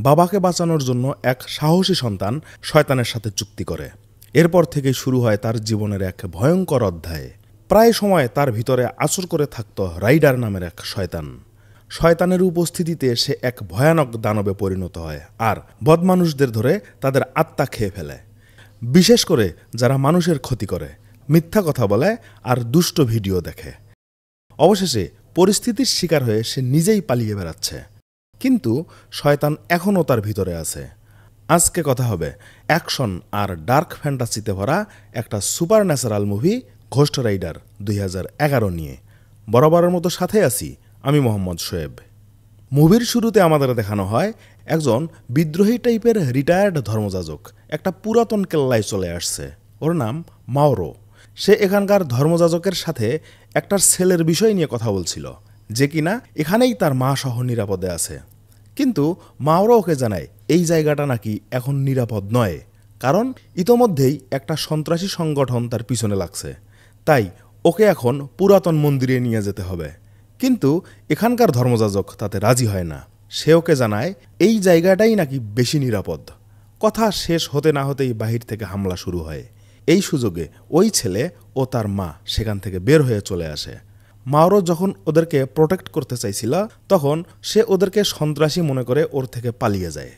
বাবাকে বাঁচানোর জন্য এক সাহসী সন্তান শয়তানের সাথে চুক্তি করে। এরপর থেকেই শুরু হয় তার জীবনের এক ভয়ঙ্কর অধ্যায়। প্রায় সময় তার ভিতরে আচর করে থাকত রাইডার নামের এক শয়তান। শয়তানের উপস্থিতিতে সে এক ভয়ানক দানবে পরিণত হয় আর বদমানুষদের ধরে তাদের আত্মা খেয়ে ফেলে, বিশেষ করে যারা মানুষের ক্ষতি করে, মিথ্যা কথা বলে আর দুষ্ট ভিডিও দেখে। অবশেষে পরিস্থিতির শিকার হয়ে সে নিজেই পালিয়ে বেড়াচ্ছে, কিন্তু শয়তান এখনও তার ভিতরে আছে। আজকে কথা হবে অ্যাকশন আর ডার্ক ফ্যান্টাসিতে ভরা একটা supernatural movie ghost rider 2011 নিয়ে। বরাবরের মতো সাথে আছি আমি মোহাম্মদ শোয়েব। মুভির শুরুতে আমাদের দেখানো হয় একজন বিদ্রোহী টাইপের রিটায়ার্ড ধর্মযাজক একটা পুরাতন কেল্লায় চলে আসছে। ওর নাম মাওরো। সে এখানকার ধর্মযাজকের সাথে একটা ছেলের বিষয় নিয়ে কথা বলছিল, যে কিনা এখানেই তার মা সহ নিরাপদে আছে। কিন্তু মাওরো ওকে জানায় এই জায়গাটা নাকি এখন নিরাপদ নয়, কারণ ইতোমধ্যেই একটা সন্ত্রাসী সংগঠন তার পিছনে লাগছে। তাই ওকে এখন পুরাতন মন্দিরে নিয়ে যেতে হবে। কিন্তু এখানকার ধর্মযাজক তাতে রাজি হয় না। সে ওকে জানায় এই জায়গাটাই নাকি বেশি নিরাপদ। কথা শেষ হতে না হতেই বাহির থেকে হামলা শুরু হয়। এই সুযোগে ওই ছেলে ও তার মা সেখান থেকে বের হয়ে চলে আসে। মাওরো যখন ওদেরকে প্রোটেক্ট করতে চাইছিল, তখন সে ওদেরকে সন্ত্রাসী মনে করে ওর থেকে পালিয়ে যায়।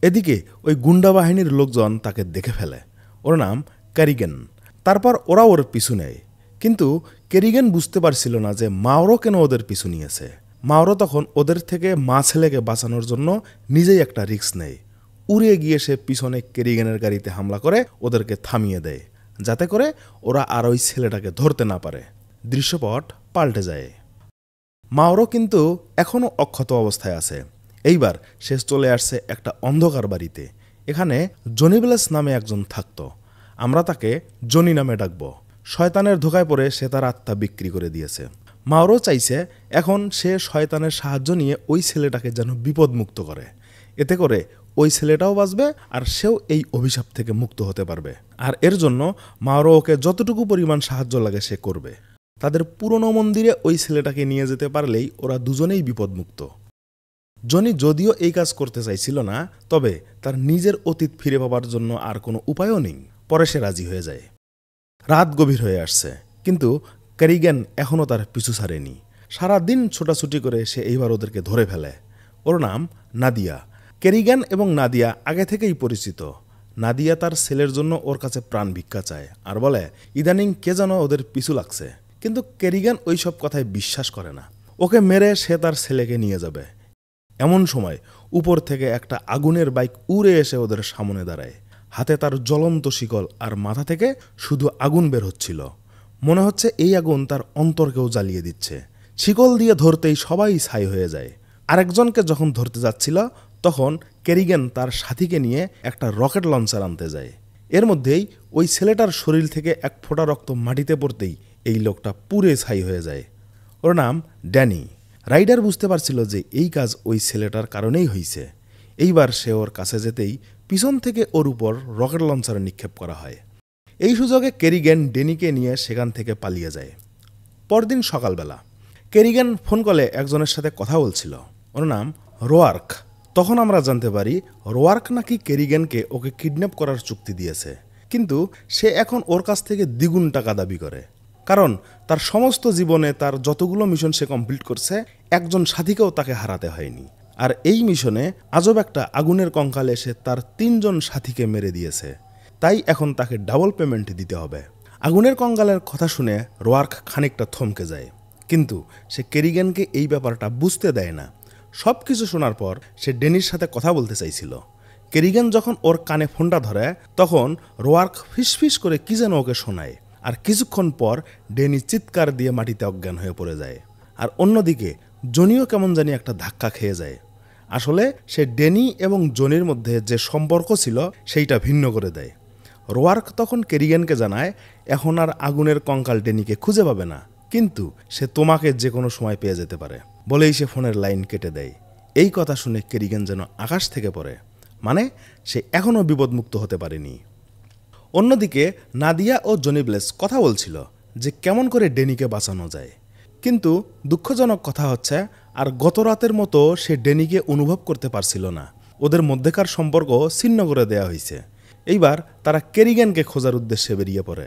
এদিকে ওই গুন্ডা বাহিনীর লোকজন তাকে দেখে ফেলে। ওর নাম ক্যারিগেন। তারপর ওরা ওর পিছু নেয়, কিন্তু ক্যারিগেন বুঝতে পারছিল না যে মাওরো কেন ওদের পিছু নিয়েছে। মাওরো তখন ওদের থেকে মা ছেলেকে বাঁচানোর জন্য নিজেই একটা রিস্ক নেয়। উড়ে গিয়ে সে পিছনে ক্যারিগেনের গাড়িতে হামলা করে ওদেরকে থামিয়ে দেয়, যাতে করে ওরা আর ওই ছেলেটাকে ধরতে না পারে। দৃশ্যপট পাল্টে যায়। মাওরো কিন্তু এখনও অক্ষত অবস্থায় আছে। এইবার সে চলে আসছে একটা অন্ধকার বাড়িতে। এখানে জনি ব্লেস নামে একজন থাকত। আমরা তাকে জনি নামে ডাকব। শয়তানের ধোকায় পড়ে সে তার আত্মা বিক্রি করে দিয়েছে। মাওরো চাইছে এখন সে শয়তানের সাহায্য নিয়ে ওই ছেলেটাকে যেন বিপদমুক্ত করে। এতে করে ওই ছেলেটাও বাঁচবে আর সেও এই অভিশাপ থেকে মুক্ত হতে পারবে। আর এর জন্য মাওরো ওকে যতটুকু পরিমাণ সাহায্য লাগে সে করবে। তাদের পুরনো মন্দিরে ওই ছেলেটাকে নিয়ে যেতে পারলেই ওরা দুজনেই বিপদমুক্ত। জনি যদিও এই কাজ করতে চাইছিল না, তবে তার নিজের অতীত ফিরে পাবার জন্য আর কোনো উপায়ও নেই। পরে সে রাজি হয়ে যায়। রাত গভীর হয়ে আসছে, কিন্তু ক্যারিগেন এখনও তার পিছু ছাড়েনি। সারাদিন ছোটাছুটি করে সে এইবার ওদেরকে ধরে ফেলে। ওর নাম নাদিয়া। ক্যারিগেন এবং নাদিয়া আগে থেকেই পরিচিত। নাদিয়া তার ছেলের জন্য ওর কাছে প্রাণ ভিক্ষা চায় আর বলে ইদানিং কে যেন ওদের পিছু লাগছে। কিন্তু ক্যারিগেন ওই সব কথায় বিশ্বাস করে না। ওকে মেরে সে তার ছেলেকে নিয়ে যাবে। এমন সময় উপর থেকে একটা আগুনের বাইক উড়ে এসে ওদের সামনে দাঁড়ায়। হাতে তার জ্বলন্ত শিকল আর মাথা থেকে শুধু আগুন বের হচ্ছিল। মনে হচ্ছে এই আগুন তার অন্তরকেও জ্বালিয়ে দিচ্ছে। শিকল দিয়ে ধরতেই সবাই ছাই হয়ে যায়। আরেকজনকে যখন ধরতে যাচ্ছিল, তখন ক্যারিগেন তার সাথীকে নিয়ে একটা রকেট লঞ্চার আনতে যায়। এর মধ্যেই ওই ছেলেটার শরীর থেকে এক ফোঁটা রক্ত মাটিতে পড়তেই এই লোকটা পুড়ে ছাই হয়ে যায়। ওর নাম ড্যানি। রাইডার বুঝতে পারছিল যে এই কাজ ওই ছেলেটার কারণেই হয়েছে। এইবার সে ওর কাছে যেতেই পিছন থেকে ওর উপর রকেট লঞ্চার নিক্ষেপ করা হয়। এই সুযোগে ক্যারিগেন ড্যানিকে নিয়ে সেখান থেকে পালিয়ে যায়। পরদিন সকালবেলা ক্যারিগেন ফোন কলে একজনের সাথে কথা বলছিল। ওর নাম রোয়ার্ক। তখন আমরা জানতে পারি রোয়ার্ক নাকি ক্যারিগেনকে ওকে কিডন্যাপ করার চুক্তি দিয়েছে, কিন্তু সে এখন ওর কাছ থেকে দ্বিগুণ টাকা দাবি করে। কারণ তার সমস্ত জীবনে তার যতগুলো মিশন সে কমপ্লিট করছে, একজন সাথীকেও তাকে হারাতে হয়নি। আর এই মিশনে আজব একটা আগুনের কঙ্কাল এসে তার 3 জন সাথীকে মেরে দিয়েছে। তাই এখন তাকে ডাবল পেমেন্ট দিতে হবে। আগুনের কঙ্কালের কথা শুনে রোয়ার্ক খানিকটা থমকে যায়, কিন্তু সে ক্যারিগেনকে এই ব্যাপারটা বুঝতে দেয় না। সব কিছু শোনার পর সে ড্যানির সাথে কথা বলতে চাইছিল। ক্যারিগেন যখন ওর কানে ফোনটা ধরে, তখন রোয়ার্ক ফিসফিস করে কি যেন ওকে শোনায়। আর কিছুক্ষণ পর ড্যানি চিৎকার দিয়ে মাটিতে অজ্ঞান হয়ে পড়ে যায়। আর অন্যদিকে জনিও কেমন জানি একটা ধাক্কা খেয়ে যায়। আসলে সে ড্যানি এবং জনির মধ্যে যে সম্পর্ক ছিল সেইটা ভিন্ন করে দেয়। রোয়ার্ক তখন ক্যারিগেনকে জানায় এখন আর আগুনের কঙ্কাল ড্যানিকে খুঁজে পাবে না, কিন্তু সে তোমাকে যে কোনো সময় পেয়ে যেতে পারে বলেই সে ফোনের লাইন কেটে দেয়। এই কথা শুনে ক্যারিগেন যেন আকাশ থেকে পড়ে, মানে সে এখনও বিপদমুক্ত হতে পারেনি। অন্যদিকে নাদিয়া ও জনি ব্লেস কথা বলছিল যে কেমন করে ড্যানিকে বাঁচানো যায়। কিন্তু দুঃখজনক কথা হচ্ছে, আর গত রাতের মতো সে ড্যানিকে অনুভব করতে পারছিল না। ওদের মধ্যেকার সম্পর্ক ছিন্ন করে দেয়া হয়েছে। এইবার তারা কেরিগানকে খোঁজার উদ্দেশ্যে বেরিয়ে পড়ে।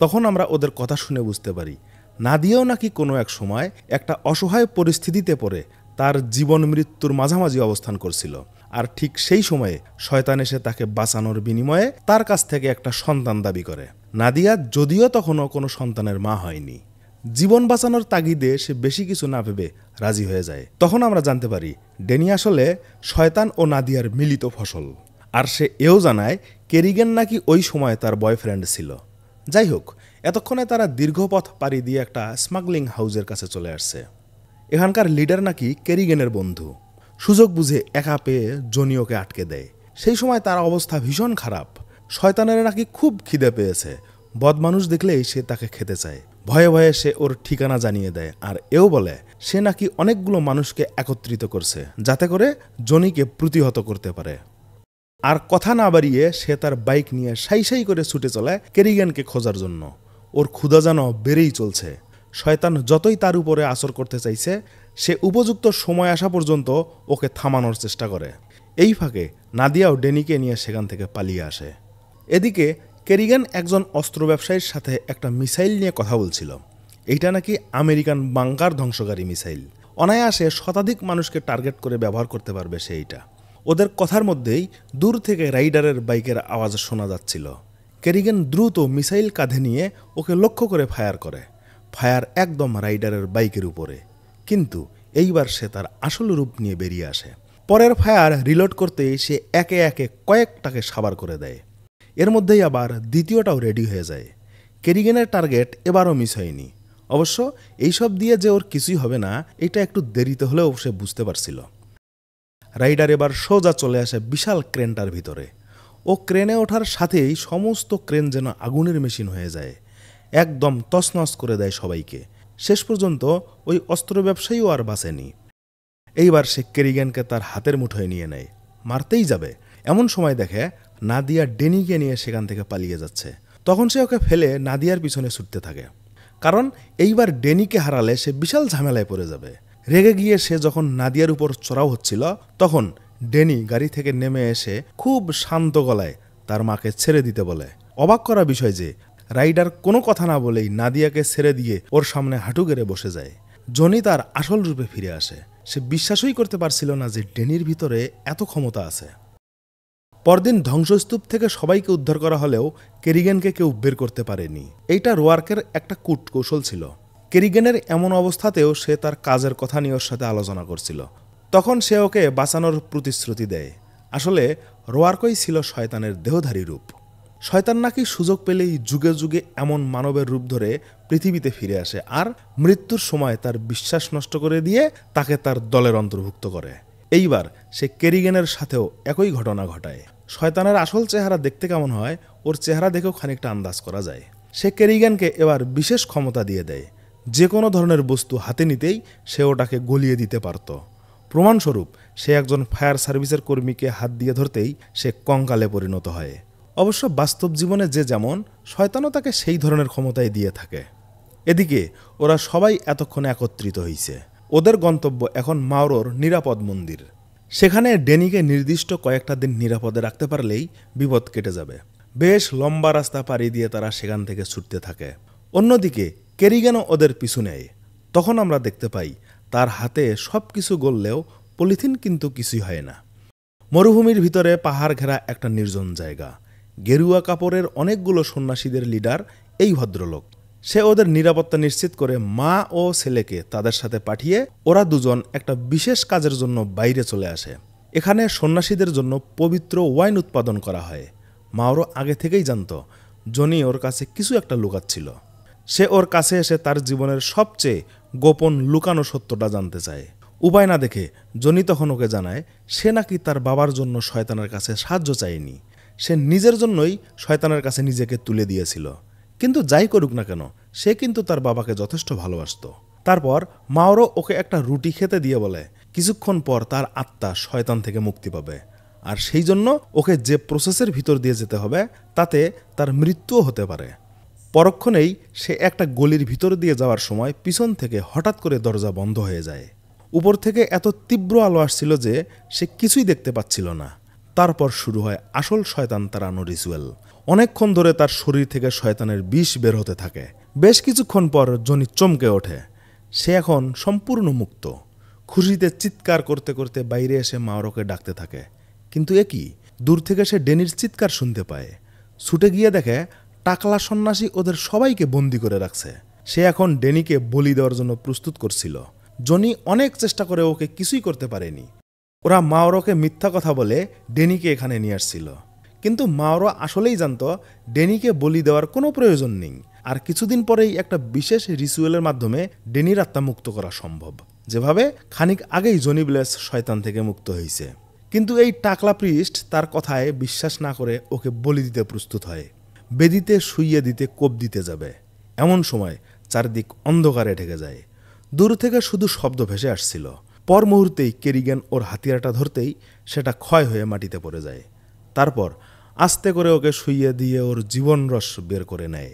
তখন আমরা ওদের কথা শুনে বুঝতে পারি নাদিয়াও নাকি কোনো এক সময় একটা অসহায় পরিস্থিতিতে পড়ে তার জীবন মৃত্যুর মাঝামাঝি অবস্থান করছিল। আর ঠিক সেই সময়ে শয়তান এসে তাকে বাঁচানোর বিনিময়ে তার কাছ থেকে একটা সন্তান দাবি করে। নাদিয়া যদিও তখনও কোনো সন্তানের মা হয়নি, জীবন বাঁচানোর তাগিদে সে বেশি কিছু না ভেবে রাজি হয়ে যায়। তখন আমরা জানতে পারি ড্যানি আসলে শয়তান ও নাদিয়ার মিলিত ফসল। আর সে এও জানায় কেরিগান নাকি ওই সময় তার বয়ফ্রেন্ড ছিল। যাই হোক, এতক্ষণে তারা দীর্ঘ পথ পাড়ি দিয়ে একটা স্মাগলিং হাউসের কাছে চলে আসছে। এখানকার লিডার নাকি কেরিগানের বন্ধু। সুযোগ বুঝে একা পেয়ে জনি ওকে আটকে দেয়। সেই সময় তার অবস্থা ভীষণ খারাপ। শয়তানের নাকি খুব খিদে পেয়েছে, বদমানুষ দেখলেই সে তাকে খেতে চায়। ভয়ে ভয়ে সে ওর ঠিকানা জানিয়ে দেয় আর এও বলে সে নাকি অনেকগুলো মানুষকে একত্রিত করছে যাতে করে জনিকে প্রতিহত করতে পারে। আর কথা না বাড়িয়ে সে তার বাইক নিয়ে সাই সাই করে ছুটে চলে কেরিগানকে খোঁজার জন্য। ওর ক্ষুধা যেন বেড়েই চলছে। শয়তান যতই তার উপরে আসর করতে চাইছে, সে উপযুক্ত সময় আসা পর্যন্ত ওকে থামানোর চেষ্টা করে। এই ফাঁকে নাদিয়াও ড্যানিকে নিয়ে সেখান থেকে পালিয়ে আসে। এদিকে কেরিগান একজন অস্ত্র ব্যবসায়ীর সাথে একটা মিসাইল নিয়ে কথা বলছিল। এইটা নাকি আমেরিকান বাংকার ধ্বংসকারী মিসাইল। অনায়াসে শতাধিক মানুষকে টার্গেট করে ব্যবহার করতে পারবে সেইটা। ওদের কথার মধ্যেই দূর থেকে রাইডারের বাইকের আওয়াজ শোনা যাচ্ছিল। কেরিগান দ্রুত মিসাইল কাঁধে নিয়ে ওকে লক্ষ্য করে ফায়ার করে। ফায়ার একদম রাইডারের বাইকের উপরে। কিন্তু এইবার সে তার আসল রূপ নিয়ে বেরিয়ে আসে। পরের ফায়ার রিলোড করতেই সে একে একে কয়েকটাকে সাবার করে দেয়। এর মধ্যেই আবার দ্বিতীয়টাও রেডি হয়ে যায়। কেরিগানের টার্গেট এবারও মিস হয়নি। অবশ্য এইসব দিয়ে যে ওর কিছুই হবে না, এটা একটু দেরিতে হলেও সে বুঝতে পারছিল। রাইডার এবার সোজা চলে আসে বিশাল ক্রেনটার ভিতরে। ও ক্রেনে ওঠার সাথেই সমস্ত ক্রেন যেন আগুনের মেশিন হয়ে যায়, একদম তছনছ করে দেয় সবাইকে। শেষ পর্যন্ত ওই অস্ত্র ব্যবসায়ীও আর বাঁচেনি। এইবার সে কেরিগানকে তার হাতের মুঠোয় নিয়ে নেয়, মারতেই যাবে। এমন সময় দেখে নাদিয়া ড্যানিকে নিয়ে সেখান থেকে পালিয়ে যাচ্ছে। তখন সে ওকে ফেলে নাদিয়ার পিছনে ছুটতে থাকে, কারণ এইবার ড্যানিকে হারালে সে বিশাল ঝামেলায় পড়ে যাবে। রেগে গিয়ে সে যখন নাদিয়ার উপর চড়াও হচ্ছিল, তখন ড্যানি গাড়ি থেকে নেমে এসে খুব শান্ত গলায় তার মাকে ছেড়ে দিতে বলে। অবাক করা বিষয় যে রাইডার কোনো কথা না বলেই নাদিয়াকে ছেড়ে দিয়ে ওর সামনে হাঁটু গেড়ে বসে যায়। জনি তার আসল রূপে ফিরে আসে। সে বিশ্বাসই করতে পারছিল না যে ড্যানির ভিতরে এত ক্ষমতা আছে। পরদিন ধ্বংসস্তূপ থেকে সবাইকে উদ্ধার করা হলেও কেরিগানকে কেউ বের করতে পারেনি। এইটা রোয়ার্কের একটা কূটকৌশল ছিল। কেরিগানের এমন অবস্থাতেও সে তার কাজের কথা নিয়ে ওর সাথে আলোচনা করছিল। তখন সে ওকে বাঁচানোর প্রতিশ্রুতি দেয়। আসলে রোয়ার্কই ছিল শয়তানের দেহধারী রূপ। শয়তান নাকি সুযোগ পেলেই যুগে যুগে এমন মানবের রূপ ধরে পৃথিবীতে ফিরে আসে আর মৃত্যুর সময় তার বিশ্বাস নষ্ট করে দিয়ে তাকে তার দলের অন্তর্ভুক্ত করে। এইবার সে কেরিগানের সাথেও একই ঘটনা ঘটায়। শয়তানের আসল চেহারা দেখতে কেমন হয়, ওর চেহারা দেখেও খানিকটা আন্দাজ করা যায়। সে কেরিগানকে এবার বিশেষ ক্ষমতা দিয়ে দেয়। যে কোনো ধরনের বস্তু হাতে নিতেই সে ওটাকে গলিয়ে দিতে পারত। প্রমাণস্বরূপ সে একজন ফায়ার সার্ভিসের কর্মীকে হাত দিয়ে ধরতেই সে কঙ্কালে পরিণত হয়। অবশ্য বাস্তব জীবনে যে যেমন, শয়তানও তাকে সেই ধরনের ক্ষমতাই দিয়ে থাকে। এদিকে ওরা সবাই এতক্ষণে একত্রিত হয়েছে। ওদের গন্তব্য এখন মাওরোর নিরাপদ মন্দির। সেখানে ড্যানিকে নির্দিষ্ট কয়েকটা দিন নিরাপদে রাখতে পারলেই বিপদ কেটে যাবে। বেশ লম্বা রাস্তা পাড়ি দিয়ে তারা সেখান থেকে ছুটতে থাকে। অন্যদিকে কেরিগানও ওদের পিছু নেয়। তখন আমরা দেখতে পাই তার হাতে সব কিছু গললেও পলিথিন কিন্তু কিছুই হয় না। মরুভূমির ভিতরে পাহাড় ঘেরা একটা নির্জন জায়গা। গেরুয়া কাপড়ের অনেকগুলো সন্ন্যাসীদের লিডার এই ভদ্রলোক। সে ওদের নিরাপত্তা নিশ্চিত করে মা ও ছেলেকে তাদের সাথে পাঠিয়ে ওরা দুজন একটা বিশেষ কাজের জন্য বাইরে চলে আসে। এখানে সন্ন্যাসীদের জন্য পবিত্র ওয়াইন উৎপাদন করা হয়। মাওরো আগে থেকেই জানত জনি ওর কাছে কিছু একটা লুকাচ্ছিল। সে ওর কাছে এসে তার জীবনের সবচেয়ে গোপন লুকানো সত্যটা জানতে চায়। উপায় না দেখে জনি তখন ওকে জানায় সে নাকি তার বাবার জন্য শয়তানের কাছে সাহায্য চায়নি, সে নিজের জন্যই শয়তানের কাছে নিজেকে তুলে দিয়েছিল। কিন্তু যাই করুক না কেন, সে কিন্তু তার বাবাকে যথেষ্ট ভালোবাসত। তারপর মাওরো ওকে একটা রুটি খেতে দিয়ে বলে কিছুক্ষণ পর তার আত্মা শয়তান থেকে মুক্তি পাবে, আর সেই জন্য ওকে যে প্রসেসের ভিতর দিয়ে যেতে হবে তাতে তার মৃত্যুও হতে পারে। পরক্ষণেই সে একটা গলির ভিতর দিয়ে যাওয়ার সময় পিছন থেকে হঠাৎ করে দরজা বন্ধ হয়ে যায়। উপর থেকে এত তীব্র আলো আসছিল যে সে কিছুই দেখতে পাচ্ছিল না। তারপর শুরু হয় আসল শয়তান তাড়ানো রিচুয়াল। অনেকক্ষণ ধরে তার শরীর থেকে শয়তানের বিষ বের হতে থাকে। বেশ কিছুক্ষণ পর জনি চমকে ওঠে। সে এখন সম্পূর্ণ মুক্ত। খুশিতে চিৎকার করতে করতে বাইরে এসে মাওরোকে ডাকতে থাকে। কিন্তু একই দূর থেকে সে ডেনির চিৎকার শুনতে পায়। ছুটে গিয়ে দেখে টাকলা সন্ন্যাসী ওদের সবাইকে বন্দি করে রাখছে। সে এখন ডেনিকে বলি দেওয়ার জন্য প্রস্তুত করছিল। জনি অনেক চেষ্টা করে ওকে কিছুই করতে পারেনি। ওরা মাওরোকে মিথ্যা কথা বলে ডেনিকে এখানে নিয়ে আসছিল। কিন্তু মাওরো আসলেই জানত ডেনিকে বলি দেওয়ার কোনো প্রয়োজন নেই। আর কিছুদিন পরেই একটা বিশেষ রিচুয়ালের মাধ্যমে ডেনির আত্মা মুক্ত করা সম্ভব, যেভাবে খানিক আগেই জনি ব্লেস শয়তান থেকে মুক্ত হয়েছে। কিন্তু এই টাকলা প্রিস্ট তার কথায় বিশ্বাস না করে ওকে বলি দিতে প্রস্তুত হয়। বেদিতে শুইয়ে দিতে কোপ দিতে যাবে। এমন সময় চারদিক অন্ধকারে ঢেকে যায়। দূর থেকে শুধু শব্দ ভেসে আসছিল। পর মুহূর্তেই কেরিগান ওর হাতিয়ারটা ধরতেই সেটা ক্ষয় হয়ে মাটিতে পড়ে যায়। তারপর আস্তে করে ওকে শুইয়ে দিয়ে ওর জীবন রস বের করে নেয়।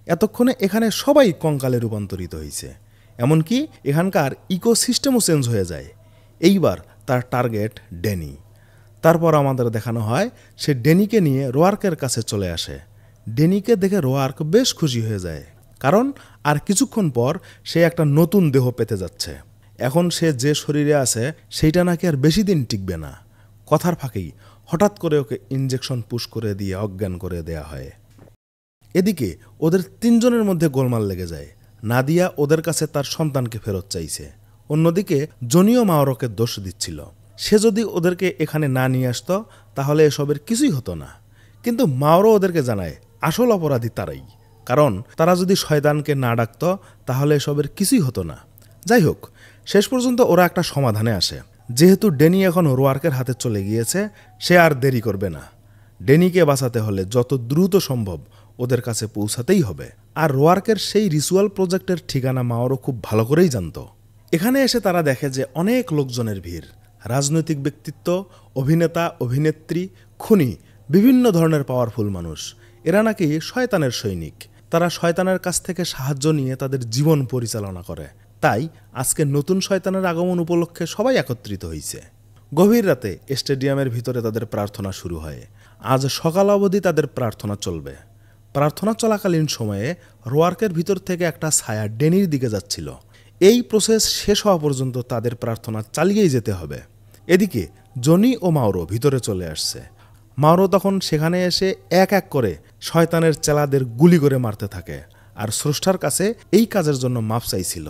এতক্ষণে এখানে সবাই কঙ্কালে রূপান্তরিত হয়েছে। এমনকি এখানকার ইকোসিস্টেমও চেঞ্জ হয়ে যায়। এইবার তার টার্গেট ডেনি। তারপর আমাদের দেখানো হয় সে ডেনিকে নিয়ে রোয়ার্কের কাছে চলে আসে। ডেনিকে দেখে রোয়ার্ক বেশ খুশি হয়ে যায়, কারণ আর কিছুক্ষণ পর সে একটা নতুন দেহ পেতে যাচ্ছে। এখন সে যে শরীরে আছে সেইটা নাকি আর বেশি দিন টিকবে না। কথার ফাঁকেই হঠাৎ করে ওকে ইনজেকশন পুশ করে দিয়ে অজ্ঞান করে দেয়া হয়। এদিকে ওদের তিনজনের মধ্যে গোলমাল লেগে যায়। নাদিয়া ওদের কাছে তার সন্তানকে ফেরত চাইছে। অন্যদিকে জনিও মাওরোকে দোষ দিচ্ছিল। সে যদি ওদেরকে এখানে না নিয়ে আসতো তাহলে এসবের কিছুই হতো না। কিন্তু মাওরো ওদেরকে জানায় আসল অপরাধী তারাই, কারণ তারা যদি শয়তানকে না ডাকত তাহলে এসবের কিছুই হতো না। যাই হোক, শেষ পর্যন্ত ওরা একটা সমাধানে আসে। যেহেতু ডেনি এখন রোয়ার্কের হাতে চলে গিয়েছে, সে আর দেরি করবে না। ডেনিকে বাঁচাতে হলে যত দ্রুত সম্ভব ওদের কাছে পৌঁছাতেই হবে। আর রোয়ার্কের সেই রিচুয়াল প্রজেক্টের ঠিকানা মাওরো খুব ভালো করেই জানত। এখানে এসে তারা দেখে যে অনেক লোকজনের ভিড়। রাজনৈতিক ব্যক্তিত্ব, অভিনেতা, অভিনেত্রী, খুনি, বিভিন্ন ধরনের পাওয়ারফুল মানুষ। এরা নাকি শয়তানের সৈনিক। তারা শয়তানের কাছ থেকে সাহায্য নিয়ে তাদের জীবন পরিচালনা করে। তাই আজকে নতুন শয়তানের আগমন উপলক্ষে সবাই একত্রিত হয়েছে। গভীর রাতে স্টেডিয়ামের ভিতরে তাদের প্রার্থনা শুরু হয়। আজ সকাল অবধি তাদের প্রার্থনা চলবে। প্রার্থনা চলাকালীন সময়ে রোয়ার্কের ভিতর থেকে একটা ছায়া ডেনির দিকে যাচ্ছিল। এই প্রসেস শেষ হওয়া পর্যন্ত তাদের প্রার্থনা চালিয়েই যেতে হবে। এদিকে জনি ও মাওরো ভিতরে চলে আসছে। মাওরো তখন সেখানে এসে এক এক করে শয়তানের চেলাদের গুলি করে মারতে থাকে। আর স্রষ্টার কাছে এই কাজের জন্য মাপ চাইছিল,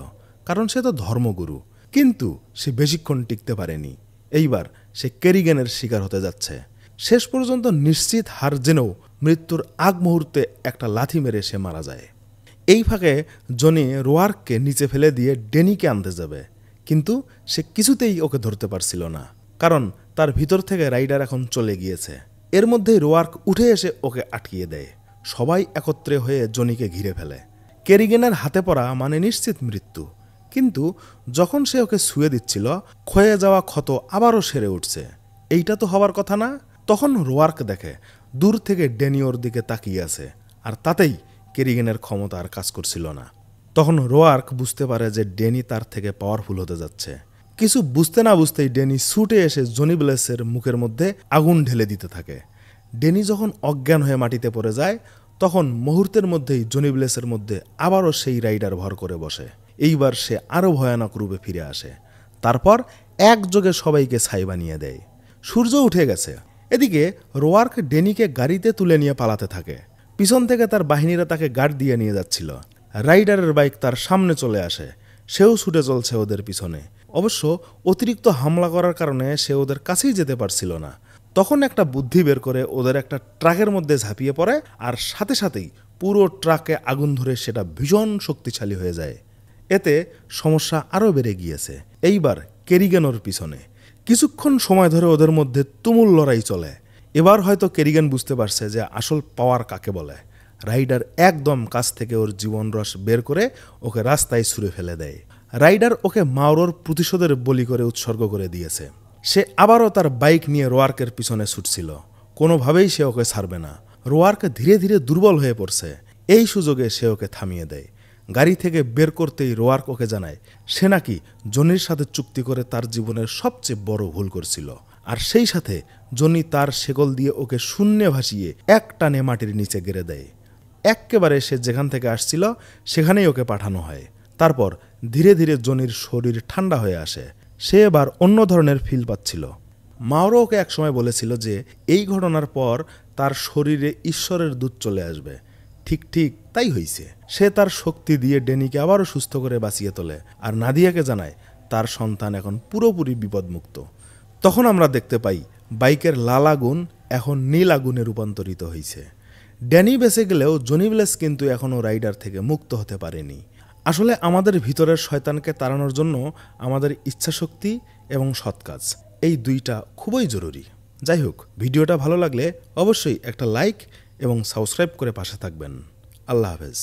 কারণ সে তো ধর্মগুরু। কিন্তু সে বেশিক্ষণ টিকতে পারেনি। এইবার সে কেরিগানের শিকার হতে যাচ্ছে। শেষ পর্যন্ত নিশ্চিত হার জেনেও মৃত্যুর আগ মুহূর্তে একটা লাথি মেরে সে মারা যায়। এই ফাঁকে জনি রোয়ার্ককে নিচে ফেলে দিয়ে ডেনিকে আনতে যাবে, কিন্তু সে কিছুতেই ওকে ধরতে পারছিল না, কারণ তার ভিতর থেকে রাইডার এখন চলে গিয়েছে। এর মধ্যেই রোয়ার্ক উঠে এসে ওকে আটকিয়ে দেয়। সবাই একত্রে হয়ে জনিকে ঘিরে ফেলে। কেরিগেনের হাতে পড়া মানে নিশ্চিত মৃত্যু। কিন্তু যখন সে ওকে ছুঁয়ে দিচ্ছিল, ক্ষয়ে যাওয়া ক্ষত আবারও সেরে উঠছে। এইটা তো হওয়ার কথা না। তখন রোয়ার্ক দেখে দূর থেকে ডেনি ওর দিকে তাকিয়ে আছে, আর তাতেই কেরিগেনের ক্ষমতা আর কাজ করছিল না। তখন রোয়ার্ক বুঝতে পারে যে ডেনি তার থেকে পাওয়ারফুল হতে যাচ্ছে। কিছু বুঝতে না বুঝতেই ডেনি ছুটে এসে জনি ব্লেসের মুখের মধ্যে আগুন ঢেলে দিতে থাকে। ডেনি যখন অজ্ঞান হয়ে মাটিতে পড়ে যায়, তখন মুহূর্তের মধ্যেই জনি ব্লেসের মধ্যে আবারও সেই রাইডার ভর করে বসে। এইবার সে আরও ভয়ানক রূপে ফিরে আসে। তারপর একযোগে সবাইকে ছাই বানিয়ে দেয়। সূর্য উঠে গেছে। এদিকে রোয়ার্ক ডেনিকে গাড়িতে তুলে নিয়ে পালাতে থাকে। পিছন থেকে তার বাহিনীরা তাকে গার্ড দিয়ে নিয়ে যাচ্ছিল। রাইডারের বাইক তার সামনে চলে আসে। সেও ছুটে চলছে ওদের পিছনে। অবশ্য অতিরিক্ত হামলা করার কারণে সে ওদের কাছেই যেতে পারছিল না। তখন একটা বুদ্ধি বের করে ওদের একটা ট্রাকের মধ্যে ঝাঁপিয়ে পড়ে, আর সাথে সাথেই পুরো ট্রাকে আগুন ধরে সেটা ভীষণ শক্তিশালী হয়ে যায়। এতে সমস্যা আরও বেড়ে গিয়েছে। এইবার কেরিগানোর পিছনে কিছুক্ষণ সময় ধরে ওদের মধ্যে তুমুল লড়াই চলে। এবার হয়তো কেরিগান বুঝতে পারছে যে আসল পাওয়ার কাকে বলে। রাইডার একদম কাছ থেকে ওর জীবন রস বের করে ওকে রাস্তায় ছুঁড়ে ফেলে দেয়। রাইডার ওকে মাওরোর প্রতিশোধের বলি করে উৎসর্গ করে দিয়েছে। সে আবারও তার বাইক নিয়ে রোয়ার্কের পিছনে ছুটছিল। কোনোভাবেই সে ওকে ছাড়বে না। রোয়ার্ক ধীরে ধীরে দুর্বল হয়ে পড়ছে। এই সুযোগে সে ওকে থামিয়ে দেয়। গাড়ি থেকে বের করতেই রোয়ার্ক ওকে জানায় সে নাকি জনির সাথে চুক্তি করে তার জীবনের সবচেয়ে বড় ভুল করছিল, আর সেই সাথে জনি তার শেকল দিয়ে ওকে শূন্যে ভাসিয়ে এক টানে মাটির নিচে গেড়ে দেয়। এক্কেবারে সে যেখান থেকে আসছিল সেখানেই ওকে পাঠানো হয়। তারপর ধীরে ধীরে জনির শরীর ঠান্ডা হয়ে আসে, সে এবার অন্য ধরনের ফিল পাচ্ছিল। মাওরো ওকে একসময় বলেছিল যে এই ঘটনার পর তার শরীরে ঈশ্বরের দূত চলে আসবে। ঠিক ঠিক তাই হয়েছে। সে তার শক্তি দিয়ে ড্যানিকে আবারও সুস্থ করে বাঁচিয়ে তোলে, আর নাদিয়াকে জানায় তার সন্তান এখন পুরোপুরি বিপদমুক্ত। তখন আমরা দেখতে পাই বাইকের লাল আগুন এখন নীল আগুনে রূপান্তরিত হয়েছে। ড্যানি বেঁচে গেলেও জনি ব্লেস কিন্তু এখনও রাইডার থেকে মুক্ত হতে পারেনি। আসলে আমাদের ভিতরের শয়তানকে তাড়ানোর জন্য আমাদের ইচ্ছাশক্তি এবং সৎ কাজ, এই দুইটা খুবই জরুরি। যাই হোক, ভিডিওটা ভালো লাগলে অবশ্যই একটা লাইক এবং সাবস্ক্রাইব করে পাশে থাকবেন। আল্লাহ হাফেজ।